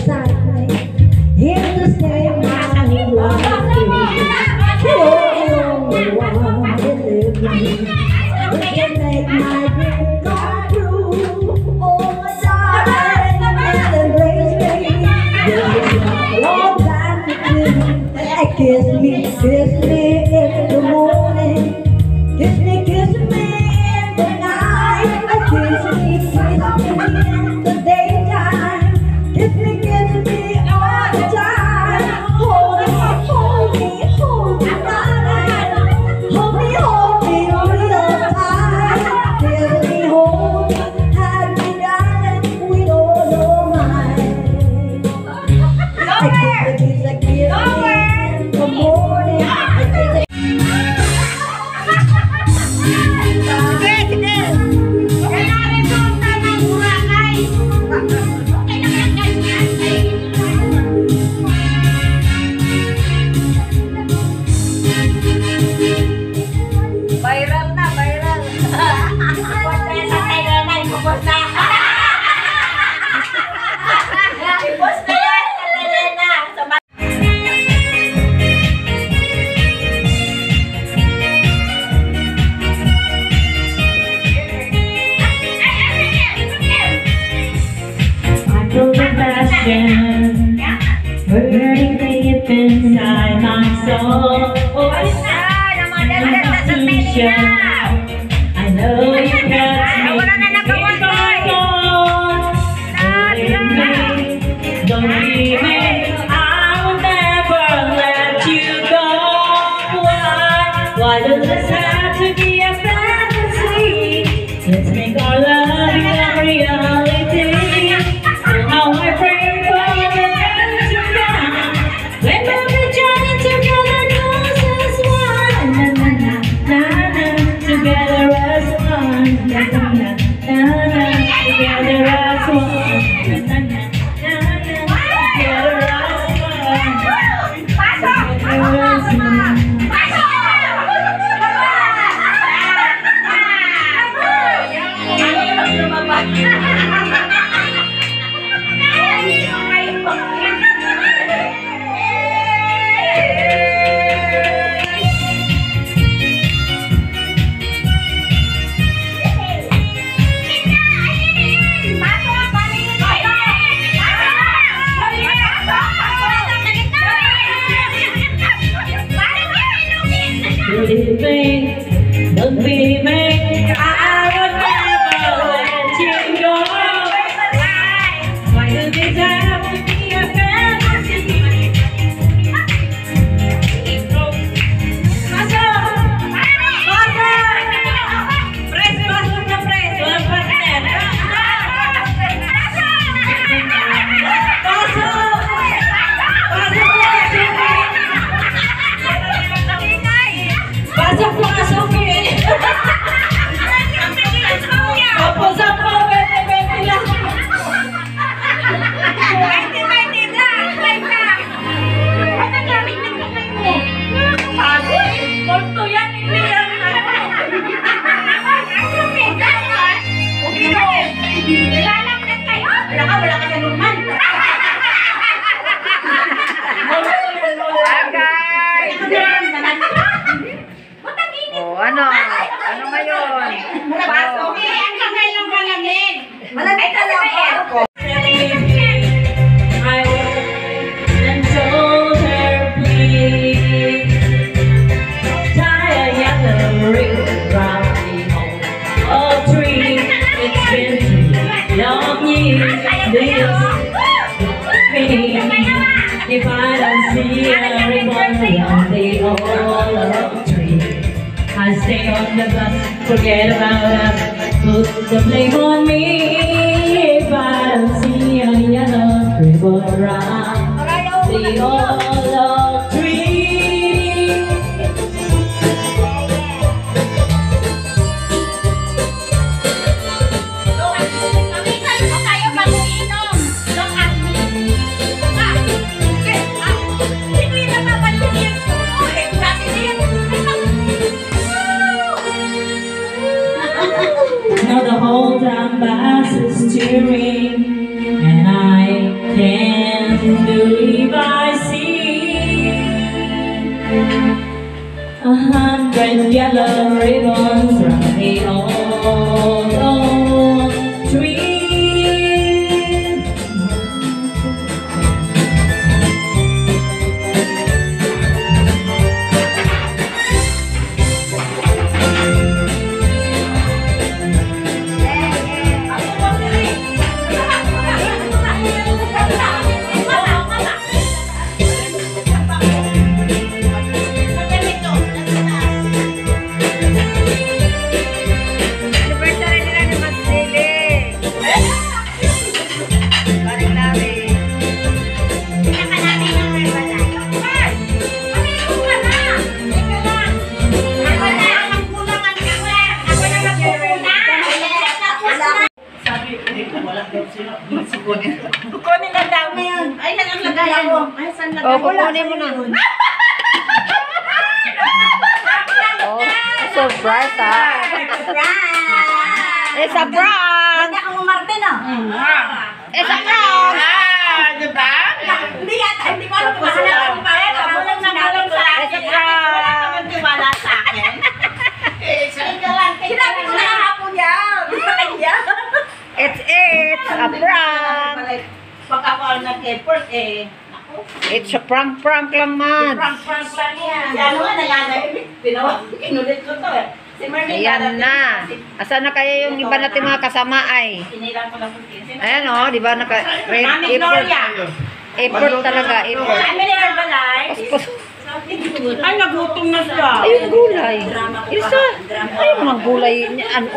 beside me, here to stay my life through. You're the only one that lives with me, that can make my dream come true. Oh, my darling, just embrace me. There's a long time between. Kiss me in the morning. Kiss me in the night. Kiss me in the daytime. Kiss me all the time. Hold me, darling. Hold me real tight. Kiss me, hold me, hide me, darling, with all your might. I kiss a kiss. The morning, viral na, viral. Post sa Telegram, post na. Post na yan sa Telegram. Burning deep inside my soul. Oh, I know you catch me don't leave me. I will never let you go. Why does this have to be a fantasy? Let's make our love a reality. How I pray for the days to come, when we'll be journeying together close as one. Na na na na na, together as one. Na na na na na, together as one. Na na na na na, together as one. Together as one. Believe me, I would never let you go. Why does this have to be a fantasy? Ano ngayon? pasok. Ang kamay lang malamig. Malamig ka lang po. And told her please tie a yellow ring around the home of tree. It's been 3 long years this me. If I don't see a ring around the old tree, I stay on the bus, forget about us, put the blame on me. If I don't see a yellow ribbon around the old tree. Now the whole town bus is cheering, and I can't believe I see 100 yellow ribbons from the old tree. Anniversary nila ni Mas Lily. Paring Larry. Kukunin na dami yun. Ay, yan ang lagayan mo. Ay, saan lagayan? Oh, kukunin mo na. Oh, surprise ah. It's a prank. Hindi ako umarte na. It's a prank. Diba? Hindi yata, hindi ko alam kung saan ako pa. Ako lang nagulong sa akin. It's a prank. Wala ka bang tiwala sa akin? Sinabi ko na hapon yan. Kaya. It's a prank. Pag ako ang nag-effort It's a prank lang man. prank lang yan. Si ano nga nanganay, kinulit ko to Si Marlene. Ayan na. Asan na kaya yung iba natin mga kasama ay? Sinilang ko lang po siya. Ayan o, di ba naka Mami effort. Gloria. Effort talaga, effort. Ay, may nilalabalay. Ay, nagutom na siya. Ay, yung gulay. Isa. Ay, mga gulay. Ano?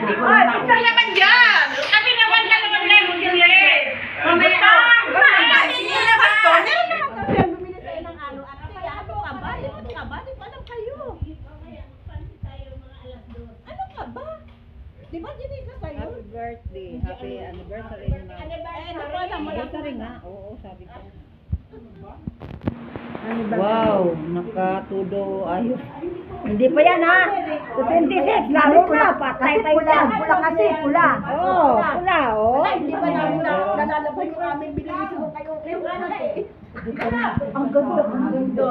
Ay, pagka naman dyan. Kami naman lang naman lang mo yung leg. Mamaya. Ay, nilabas to. Nilabas to siya. Bumili sa'yo ng alo. At kaya ano ka ba? Ano ka ba? Di ba alam kayo? Ano ka ba? Di ba dinig ka sa'yo? Happy birthday. Happy anniversary na. Ano ba alam mo lang? Anniversary nga. Oo, sabi ko. Wow, nakatudo ayos. Hindi pa yan ha. Sa 26, lalo na. Patay pa pula. Pula kasi, pula. Oo, pula oh. Hindi ba namin nalalabay yung aming binili sa kayo? Ang ganda, ang ganda.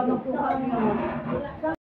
Ang ganda.